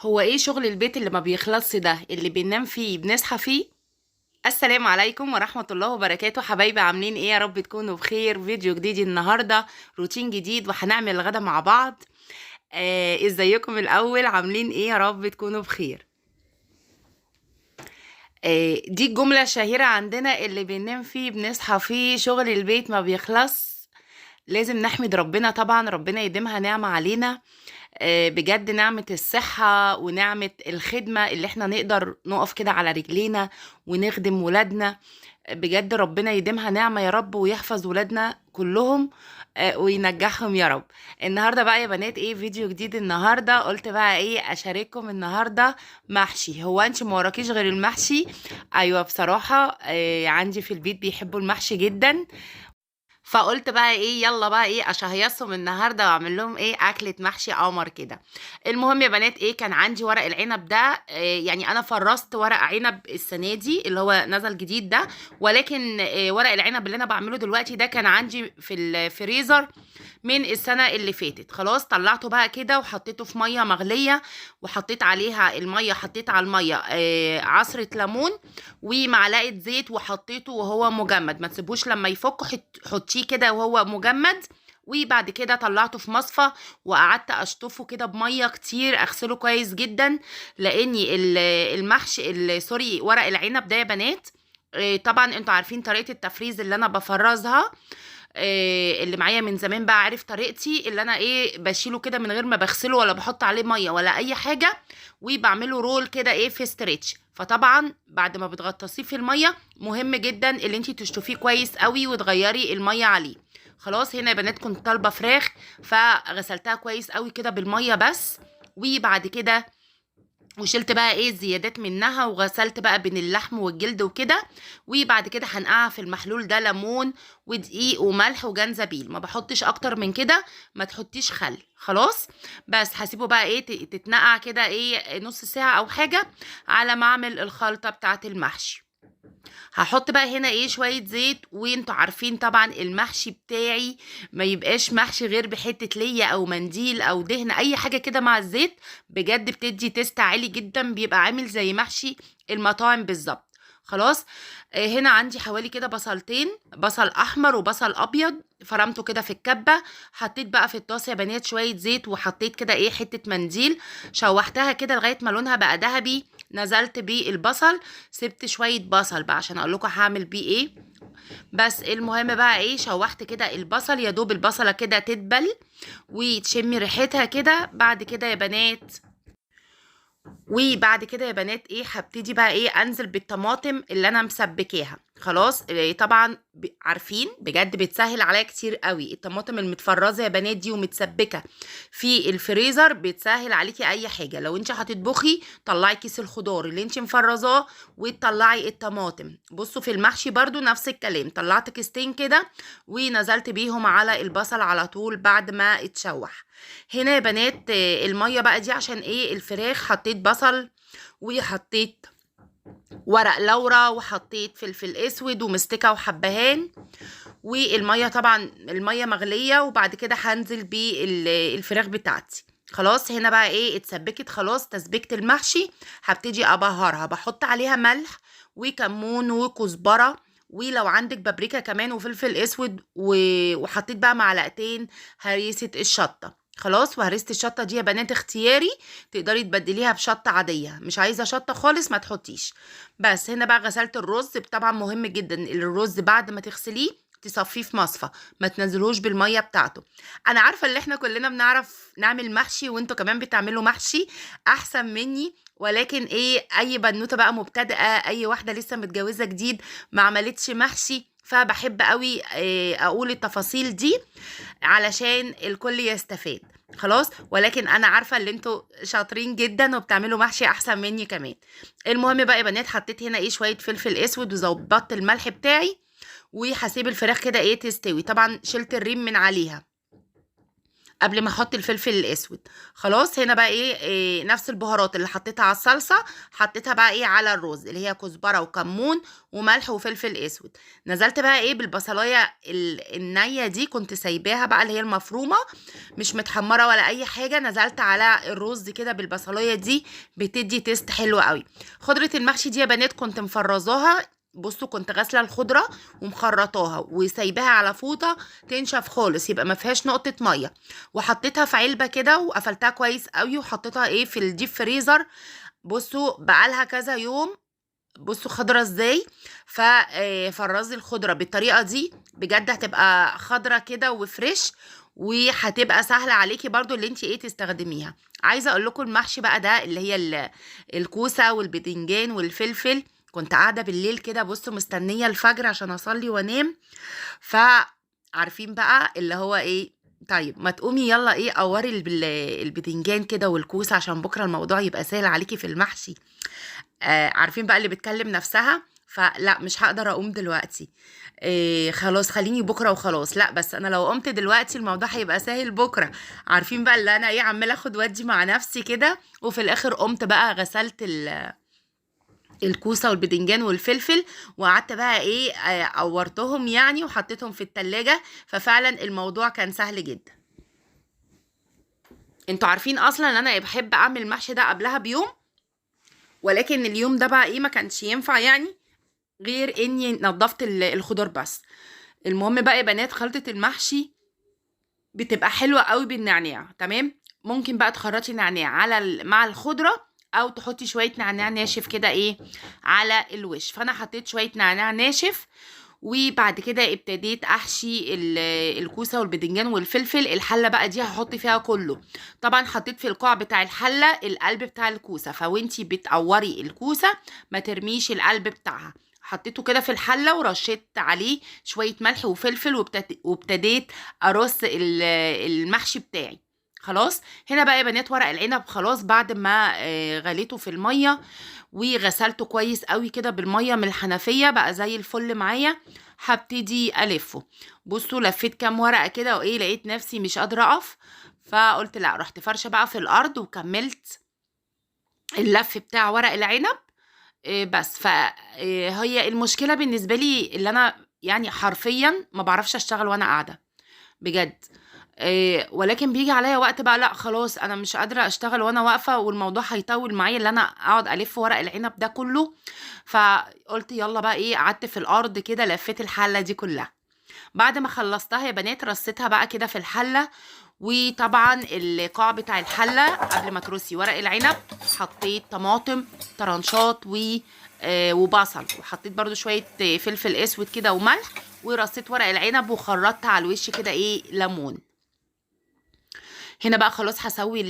هو ايه شغل البيت اللي ما بيخلصش ده اللي بننام فيه بنصحى فيه؟ السلام عليكم ورحمة الله وبركاته، حبايبي عاملين ايه؟ يا رب تكونوا بخير. فيديو جديد النهاردة، روتين جديد وهنعمل الغدا مع بعض. ازيكم الاول؟ عاملين ايه؟ يا رب تكونوا بخير. دي الجملة الشهيرة عندنا، اللي بننام فيه بنصحى فيه، شغل البيت ما بيخلص. لازم نحمد ربنا طبعا، ربنا يديمها نعمة علينا. بجد نعمة الصحة ونعمة الخدمة، اللي احنا نقدر نقف كده على رجلينا ونخدم ولادنا. بجد ربنا يديمها نعمة يا رب، ويحفظ ولادنا كلهم وينجحهم يا رب. النهاردة بقى يا بنات ايه؟ فيديو جديد النهاردة، قلت بقى ايه اشارككم النهاردة. محشي. هو انت ما وراكيش غير المحشي؟ ايوه بصراحة عندي في البيت بيحبوا المحشي جدا. فقلت بقى ايه، يلا بقى ايه اشهيصهم النهارده واعمل لهم ايه اكله محشي قمر كده. المهم يا بنات ايه، كان عندي ورق العنب ده. يعني انا فرست ورق عنب السنه دي اللي هو نزل جديد ده. ولكن ورق العنب اللي انا بعمله دلوقتي ده كان عندي في الفريزر من السنة اللي فاتت. خلاص طلعته بقى كده وحطيته في مية مغلية، وحطيت عليها المية، حطيت على المية عصرة ليمون ومعلقة زيت، وحطيته وهو مجمد. ما تسيبوش لما يفك، حطيه كده وهو مجمد. وبعد كده طلعته في مصفى، وقعدت اشطفه كده بميه كتير، اغسله كويس جدا. لاني المحشي سوري، ورق العنب ده يا بنات طبعا انتوا عارفين طريقة التفريز اللي انا بفرزها. اللي معايا من زمان بقى عارف طريقتي، اللي انا ايه بشيله كده من غير ما بغسله ولا بحط عليه ميه ولا اي حاجه. وبعمله رول كده ايه في ستريتش. فطبعا بعد ما بتغطسيه في الميه، مهم جدا اللي انتي تشطفيه كويس قوي وتغيري الميه عليه. خلاص هنا يا بنات كنت طالبه فراخ، فغسلتها كويس قوي كده بالميه بس. وبعد كده وشلت بقى ايه الزيادات منها، وغسلت بقى بين اللحم والجلد وكده. وبعد كده هنقع في المحلول ده ليمون ودقيق وملح وجنزبيل، ما بحطش اكتر من كده. ما تحطيش خل. خلاص بس هسيبه بقى ايه تتنقع كده ايه نص ساعة او حاجة، على ما اعمل الخلطة بتاعة المحشي. هحط بقى هنا ايه شوية زيت. وانتوا عارفين طبعا المحشي بتاعي ما يبقاش محشي غير بحتة ليا او منديل او دهن اي حاجة كده مع الزيت. بجد بتدي تيست عالي جدا، بيبقى عامل زي محشي المطاعم بالظبط. خلاص هنا عندي حوالي كده بصلتين، بصل احمر وبصل ابيض، فرمته كده في الكبة. حطيت بقى في الطاسة يا بنات شوية زيت، وحطيت كده ايه حتة منديل، شوحتها كده لغاية ما لونها بقى ذهبي. نزلت بيه البصل، سبت شوية بصل بقى عشان اقول لكم هعمل بيه ايه. بس المهم بقى ايه، شوحت كده البصل يا دوب البصلة كده تدبل وتشمي ريحتها كده. بعد كده يا بنات ايه، هبتدي بقى ايه انزل بالطماطم اللي انا مسبكاها. خلاص طبعا عارفين بجد بتسهل عليا كتير قوي الطماطم المتفرزه يا بنات دي ومتسبكه في الفريزر، بتسهل عليكي اي حاجه. لو انت هتطبخي طلعي كيس الخضار اللي انت مفرزاه وتطلعي الطماطم. بصوا في المحشي برضو نفس الكلام، طلعت كيستين كده ونزلت بيهم على البصل على طول بعد ما اتشوح. هنا يا بنات المية بقى دي عشان ايه الفراخ، حطيت بصل وحطيت ورق لورا وحطيت فلفل اسود ومستكة وحبهان. والمية طبعا المية مغلية، وبعد كده هنزل بالفراخ بتاعتي. خلاص هنا بقى ايه اتسبكت خلاص تسبيكة المحشي. هبتدي ابهرها، بحط عليها ملح وكمون وكزبرة، ولو عندك بابريكا كمان وفلفل اسود وحطيت بقى معلقتين هريسة الشطة. خلاص وهريسة الشطة دي يا بنات اختياري، تقدري تبدليها بشطة عادية، مش عايزة شطة خالص ما تحطيش. بس هنا بقى غسلت الرز. طبعا مهم جدا الرز بعد ما تغسليه تصفيه في مصفى، ما تنزلوش بالميه بتاعته. انا عارفه ان احنا كلنا بنعرف نعمل محشي، وانتوا كمان بتعملوا محشي احسن مني. ولكن ايه، اي بنوته بقى مبتدئه، اي واحده لسه متجوزه جديد ما عملتش محشي، فبحب قوي اقول التفاصيل دي علشان الكل يستفاد. خلاص ولكن انا عارفه ان انتوا شاطرين جدا وبتعملوا محشي احسن مني كمان. المهم بقى يا بنات حطيت هنا ايه شويه فلفل اسود وظبطت الملح بتاعي، وهسيب الفراخ كده ايه تستوي. طبعا شلت الريم من عليها. قبل ما احط الفلفل الاسود. خلاص هنا بقى إيه نفس البهارات اللي حطيتها على الصلصه حطيتها بقى ايه على الرز، اللي هي كزبره وكمون وملح وفلفل اسود. نزلت بقى ايه بالبصلايه النيه دي، كنت سايباها بقى اللي هي المفرومه مش متحمره ولا اي حاجه. نزلت على الرز كده بالبصلايه دي، بتدي تيست حلو قوي. خضره المحشي دي يا بنات كنت مفرزاها. بصوا كنت غاسله الخضره ومخرطاها وسايباها على فوطه تنشف خالص، يبقى ما فيهاش نقطه ميه، وحطيتها في علبه كده وقفلتها كويس قوي وحطيتها ايه في الديب فريزر. بصوا بقالها كذا يوم. بصوا خضرة ازاي. ففرزي الخضرة بالطريقة دي بجد هتبقى خضرة كده وفريش، وهتبقى سهلة عليكي برضو اللي انت ايه تستخدميها. عايزة اقول لكم المحشي بقى ده اللي هي الكوسة والبدنجان والفلفل، كنت قاعدة بالليل كده بصوا مستنية الفجر عشان اصلي وانام. فعارفين بقى اللي هو ايه، طيب ما تقومي يلا ايه قوري البدنجان كده والكوسة عشان بكرة الموضوع يبقى سهل عليكي في المحشي. عارفين بقى اللي بتكلم نفسها. فلا مش هقدر اقوم دلوقتي. خلاص خليني بكره وخلاص. لا بس انا لو قمت دلوقتي الموضوع هيبقى سهل بكره. عارفين بقى اللي انا ايه عماله اخد ودي مع نفسي كده، وفي الاخر قمت بقى غسلت الكوسه والبدنجان والفلفل، وقعدت بقى ايه قورتهم يعني وحطيتهم في التلاجة. ففعلا الموضوع كان سهل جدا. انتوا عارفين اصلا ان انا بحب اعمل المحشي ده قبلها بيوم، ولكن اليوم ده بقى ايه ما كانش ينفع يعني غير اني نضفت الخضار بس. المهم بقى يا بنات خلطة المحشي بتبقى حلوة قوي بالنعناع. تمام، ممكن بقى تخرطي نعناع على مع الخضرة، او تحطي شوية نعناع ناشف كده ايه على الوش. فانا حطيت شوية نعناع ناشف، وبعد كده ابتديت احشي الكوسه والبدنجان والفلفل. الحله بقى دي هحط فيها كله. طبعا حطيت في القاع بتاع الحله القلب بتاع الكوسه، فوانتي بتقوري الكوسه ما ترميش القلب بتاعها. حطيته كده في الحله ورشيت عليه شويه ملح وفلفل، وابتديت ارص المحشي بتاعي. خلاص هنا بقى يا بنات ورق العنب خلاص بعد ما غليته في الميه وغسلته كويس قوي كده بالميه من الحنفيه بقى زي الفل معايا. هبتدي الفه. بصوا لفيت كام ورقه كده وايه لقيت نفسي مش قادره اقف، فقلت لا، رحت فرشه بقى في الارض وكملت اللف بتاع ورق العنب. بس فهي المشكله بالنسبه لي اللي انا يعني حرفيا ما بعرفش اشتغل وانا قاعده بجد. ولكن بيجي عليا وقت بقى لا خلاص انا مش قادره اشتغل وانا واقفه، والموضوع هيطول معايا اللي انا اقعد الف ورق العنب ده كله. فقلت يلا بقى ايه، قعدت في الارض كده لفيت الحله دي كلها. بعد ما خلصتها يا بنات رصيتها بقى كده في الحله. وطبعا القاع بتاع الحله قبل ما ترصي ورق العنب حطيت طماطم طرنشات وبصل، وحطيت برضو شويه فلفل اسود كده وملح، ورصيت ورق العنب وخرطت على الوش كده ايه ليمون. هنا بقى خلاص هسوي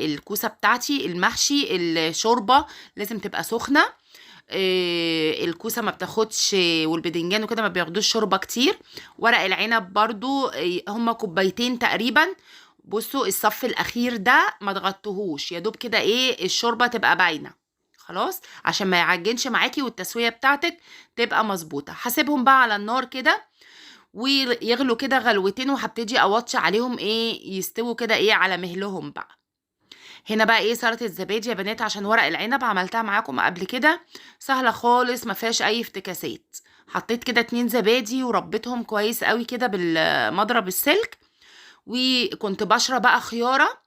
الكوسه بتاعتي المحشي. الشوربه لازم تبقى سخنه. الكوسه ما بتاخدش والبدنجان وكده ما بياخدوش شوربه كتير. ورق العنب برضو هما كوبايتين تقريبا. بصوا الصف الاخير ده ما تغطوهوش، يا دوب كده ايه الشوربه تبقى باينه خلاص عشان ما يعجنش معاكي والتسويه بتاعتك تبقى مظبوطه. هسيبهم بقى على النار كده ويغلوا كده غلوتين، وهبتدي اوطي عليهم ايه يستووا كده ايه على مهلهم بقى. هنا بقى ايه سلطه الزبادي يا بنات عشان ورق العنب عملتها معاكم قبل كده، سهله خالص ما فيهاش اي افتكاسات. حطيت كده 2 زبادي وربيتهم كويس قوي كده بالمضرب السلك، وكنت بشره بقى خياره.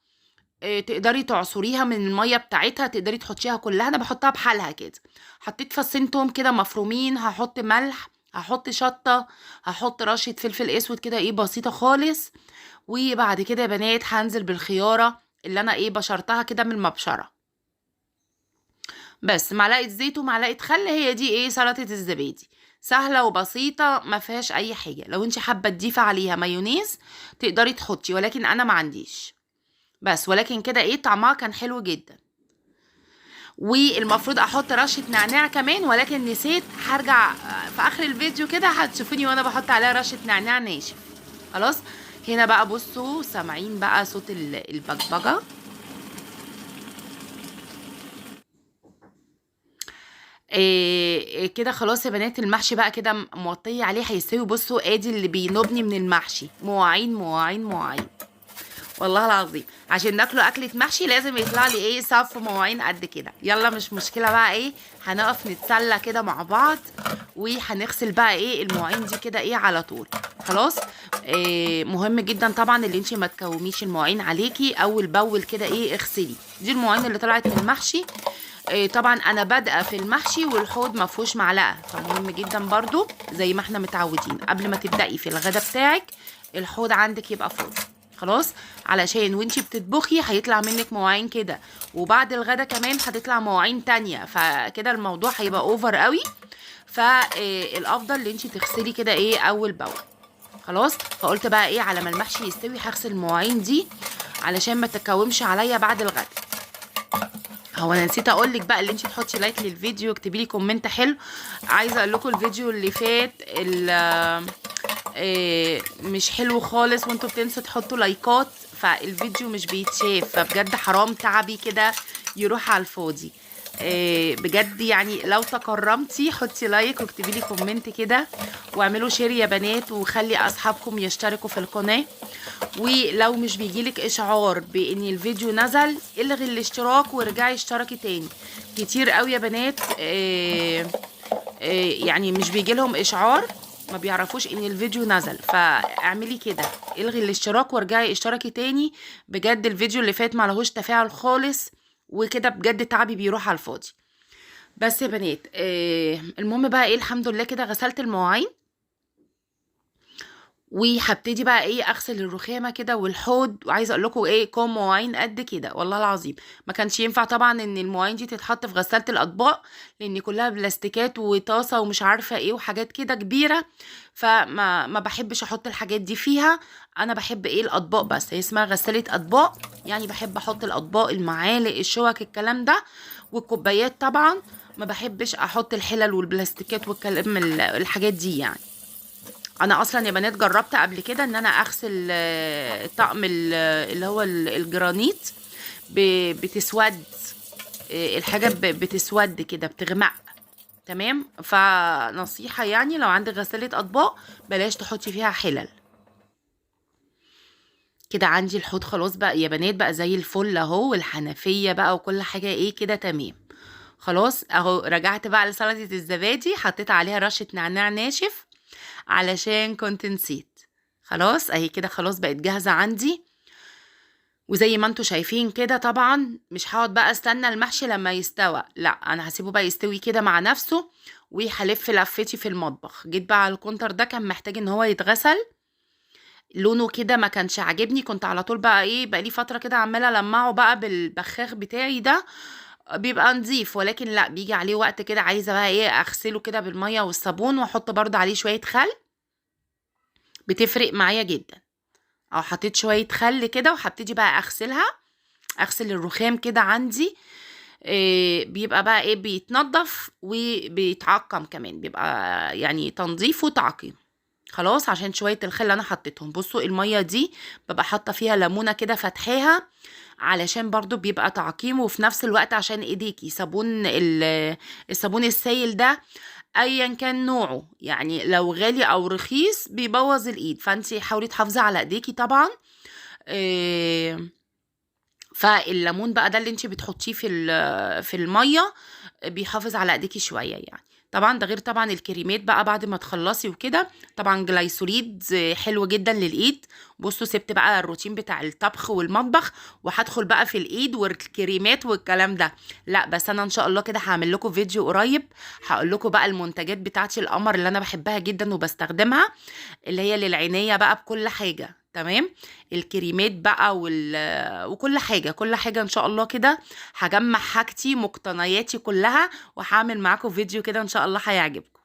تقدري تعصريها من الميه بتاعتها، تقدري تحطيها كلها، انا بحطها بحالها كده. حطيت فصين توم كده مفرومين، هحط ملح، هحط شطه، هحط رشه فلفل اسود كده ايه بسيطه خالص. وبعد كده يا بنات هنزل بالخياره اللي انا ايه بشرتها كده من المبشره. بس معلقه زيت ومعلقه خل، هي دي ايه سلطه الزبادي. سهله وبسيطه ما فيهاش اي حاجه. لو انت حابه تضيفي عليها مايونيز تقدري تحطي، ولكن انا ما عنديش. بس ولكن كده ايه طعمها كان حلو جدا. والمفروض احط رشه نعناع كمان، ولكن نسيت. هرجع في اخر الفيديو كده هتشوفوني وانا بحط عليها رشه نعناع ناشف. خلاص هنا بقى بصوا سامعين بقى صوت البقبقه. إيه كده خلاص يا بنات المحشي بقى كده موطيه عليه هيستوي. بصوا ادي اللي بينوبني من المحشي، مواعين مواعين مواعين. والله العظيم عشان ناكله اكله محشي لازم يطلع لي ايه صف مواعين قد كده. يلا مش مشكله بقى ايه، هنقف نتسلى كده مع بعض وهنغسل بقى ايه المواعين دي كده ايه على طول. خلاص. إيه مهم جدا طبعا اللي انت ما تكوميش المواعين عليكي، اول باول كده ايه اغسلي. دي المواعين اللي طلعت من المحشي. إيه طبعا انا بادئه في المحشي والحوض ما فيهوش معلقه، فمهم جدا برضو زي ما احنا متعودين قبل ما تبدأي في الغدا بتاعك الحوض عندك يبقى فاضي. خلاص، علشان وانتي بتطبخي هيطلع منك مواعين كده، وبعد الغدا كمان هتطلع مواعين تانية، فكده الموضوع هيبقى اوفر قوي. فالافضل ان انتي تغسلي كده ايه اول باول. خلاص. فقلت بقى ايه على ما المحشي يستوي هغسل المواعين دي علشان ما تكومش عليا بعد الغدا. هو انا نسيت اقول لك بقى اللي انت تحطي لايك للفيديو واكتبي لي كومنت حلو. عايزه اقول لكم الفيديو اللي فات مش حلو خالص وانتوا بتنسوا تحطوا لايكات، فالفيديو مش بيتشاف، فبجد حرام تعبي كده يروح على الفاضي. بجد يعني لو تكرمتي حطي لايك واكتبي لي كومنت كده واعملوا شير يا بنات، وخلي اصحابكم يشتركوا في القناه. ولو مش بيجيلك اشعار بان الفيديو نزل الغي الاشتراك وارجعي اشتركي تاني. كتير قوي يا بنات يعني مش بيجي لهم اشعار، ما بيعرفوش ان الفيديو نزل، فاعملي كده الغي الاشتراك وارجعي اشتركي تاني. بجد الفيديو اللي فات ما لهوش تفاعل خالص، وكده بجد تعبي بيروح على الفاضي. بس يا بنات المهم بقى ايه الحمد لله كده غسلت المواعين، وهبتدي بقى ايه اغسل الرخامه كده والحوض. وعايزه اقول لكم ايه كوم مواعين قد كده والله العظيم. ما كانش ينفع طبعا ان المواعين دي تتحط في غساله الاطباق لان كلها بلاستيكات وطاسه ومش عارفه ايه وحاجات كده كبيره، فما بحبش احط الحاجات دي فيها. انا بحب ايه الاطباق بس، هي اسمها غساله اطباق، يعني بحب احط الاطباق المعالق الشوك الكلام ده والكوبايات طبعا. ما بحبش احط الحلل والبلاستيكات والكلام الحاجات دي يعني. انا اصلا يا بنات جربت قبل كده ان انا اغسل طقم اللي هو الجرانيت بتسود. الحاجه بتسود كده بتغمق. تمام. فنصيحه يعني لو عندك غساله اطباق بلاش تحطي فيها حلل. كده عندي الحوض خلاص بقى يا بنات بقى زي الفل اهو، والحنفيه بقى وكل حاجه ايه كده تمام. خلاص اهو رجعت بقى لسلطه الزبادي، حطيت عليها رشه نعناع ناشف علشان كنت نسيت. خلاص اهي كده خلاص بقت جاهزة عندي. وزي ما انتوا شايفين كده طبعا مش هقعد بقى استنى المحشي لما يستوى، لا انا هسيبه بقى يستوي كده مع نفسه. وهلف لفتي في المطبخ. جيت بقى على الكونتر ده كان محتاج ان هو يتغسل، لونه كده ما كانش عاجبني، كنت على طول بقى ايه بقى لي فترة كده عمالة المعه بقى بالبخاخ بتاعي ده بيبقى نظيف، ولكن لا بيجي عليه وقت كده عايزة بقى ايه اغسله كده بالمية والصابون واحط برضه عليه شوية خل، بتفرق معايا جدا. او حطيت شوية خل كده وهبتدي بقى اغسلها، اغسل الرخام كده عندي. بيبقى بقى ايه بيتنضف وبيتعقم كمان، بيبقى يعني تنظيف وتعقيم. خلاص عشان شوية الخل اللي انا حطيتهم. بصوا المية دي ببقى حاطة فيها ليمونة كده فتحاها علشان برضو بيبقى تعقيم، وفي نفس الوقت عشان ايديكي صابون الصابون السائل ده ايا كان نوعه يعني لو غالي او رخيص بيبوظ الايد، فانتي حاولي تحافظي على ايديكي طبعا. فالليمون بقى ده اللي انتي بتحطيه في الميه بيحافظ على ايديكي شويه يعني. طبعا ده غير طبعا الكريمات بقى بعد ما تخلصي وكده. طبعا جلايسوليد حلو جدا للايد. بصوا سبت بقى الروتين بتاع الطبخ والمطبخ وهدخل بقى في الايد والكريمات والكلام ده. لا بس انا ان شاء الله كده هعمل لكم فيديو قريب هقول لكم بقى المنتجات بتاعتي القمر اللي انا بحبها جدا وبستخدمها، اللي هي للعنايه بقى بكل حاجه. تمام. الكريمات بقى وكل حاجه كل حاجه ان شاء الله كده هجمع حاجتي مقتنياتي كلها وهعمل معاكم فيديو كده ان شاء الله هيعجبكم.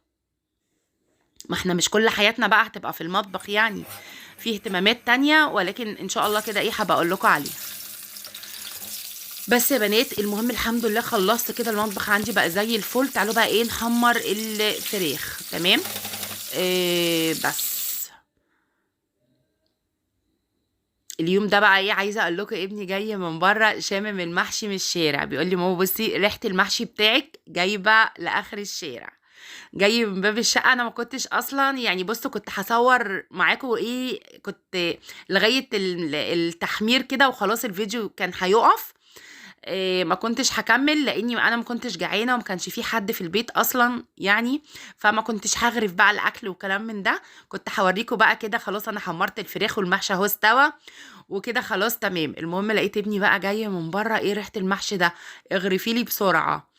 ما احنا مش كل حياتنا بقى هتبقى في المطبخ يعني، في اهتمامات تانية، ولكن ان شاء الله كده ايه هبقى اقول لكم عليها. بس يا بنات المهم الحمد لله خلصت كده المطبخ عندي بقى زي الفل. تعالوا بقى ايه نحمر الفراخ. تمام. بس اليوم ده بقى ايه عايزه اقول لكم ابني جاي من بره شامم المحشي من الشارع، بيقول لي ماما بصي ريحه المحشي بتاعك جايبه لاخر الشارع. جاي من باب الشقة. انا ما كنتش اصلا يعني، بصوا كنت هصور معاكم ايه، كنت لغاية التحمير كده وخلاص الفيديو كان هيقف. ما كنتش هكمل لاني انا ما كنتش جعانه وما كانش في حد في البيت اصلا يعني، فما كنتش هغرف بقى الاكل وكلام من ده. كنت هوريكم بقى كده خلاص انا حمرت الفراخ والمحشي اهو استوى وكده خلاص تمام. المهم لقيت ابني بقى جاي من بره، ايه ريحه المحشي ده، اغرفي لي بسرعه.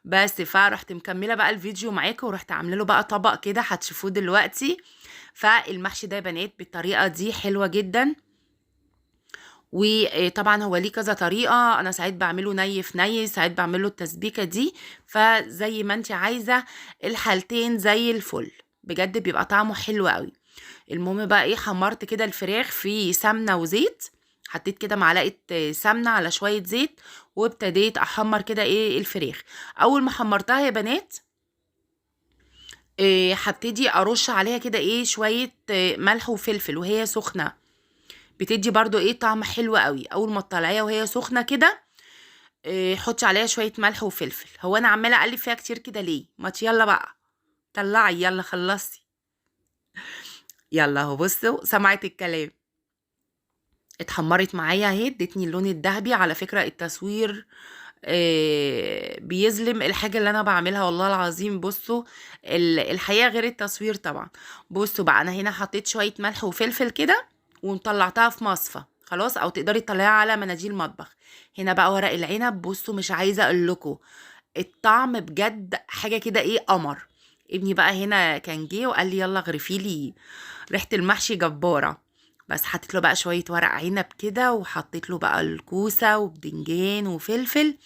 بس فرحت مكمله بقى الفيديو معاكم ورحت عامله له بقى طبق كده هتشوفوه دلوقتي. فالمحشي ده يا بنات بالطريقه دي حلوه جدا. وطبعا هو ليه كذا طريقة، انا ساعات بعمله ني في ني، ساعات بعمله التسبيكة دي، فزي ما انت عايزة الحالتين زي الفل. بجد بيبقى طعمه حلو قوي. المهم بقى ايه، حمرت كده الفراخ في سمنة وزيت، حطيت كده معلقة سمنة على شوية زيت، وابتديت احمر كده ايه الفراخ. اول ما حمرتها يا بنات هبتدي ارش عليها كده ايه شوية ملح وفلفل وهي سخنة. بتدي برضو ايه طعم حلو قوي. اول ما تطلعيها وهي سخنه كده حطي عليها شويه ملح وفلفل. هو انا عماله اقلب فيها كتير كده ليه؟ ما يلا بقى طلعي، يلا خلصي، يلا اهو بصوا سمعت الكلام. اتحمرت معايا اهي، ادتني اللون الذهبي. على فكره التصوير بيظلم الحاجه اللي انا بعملها والله العظيم. بصوا الحقيقه غير التصوير طبعا. بصوا بقى انا هنا حطيت شويه ملح وفلفل كده وطلعتها في مصفى خلاص، او تقدري تطلعيها على مناديل مطبخ. هنا بقى ورق العنب، بصوا مش عايزه اقول لكم الطعم بجد حاجه كده ايه قمر. ابني بقى هنا كان جه وقال لي يلا اغرفي لي، ريحه المحشي جباره. بس حطيت له بقى شويه ورق عنب كده، وحطيت له بقى الكوسه وبدنجان وفلفل،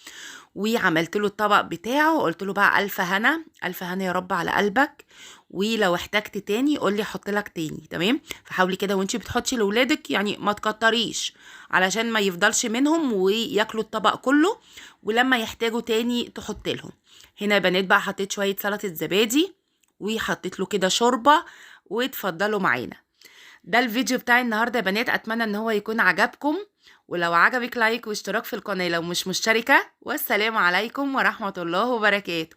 وعملت له الطبق بتاعه. وقلت له بقى الف هنا، الف هنا يا رب على قلبك، ولو احتجت تاني قول لي احط لك تاني تمام. فحاولي كده وانتي بتحطي لاولادك يعني ما تكتريش علشان ما يفضلش منهم وياكلوا الطبق كله، ولما يحتاجوا تاني تحط لهم. هنا يا بنات بقى حطيت شويه سلطه زبادي وحطيت له كده شوربه، واتفضلوا معانا. ده الفيديو بتاعي النهارده يا بنات، اتمنى ان هو يكون عجبكم. ولو عجبك لايك واشتراك في القناه لو مش مشتركه. والسلام عليكم ورحمه الله وبركاته.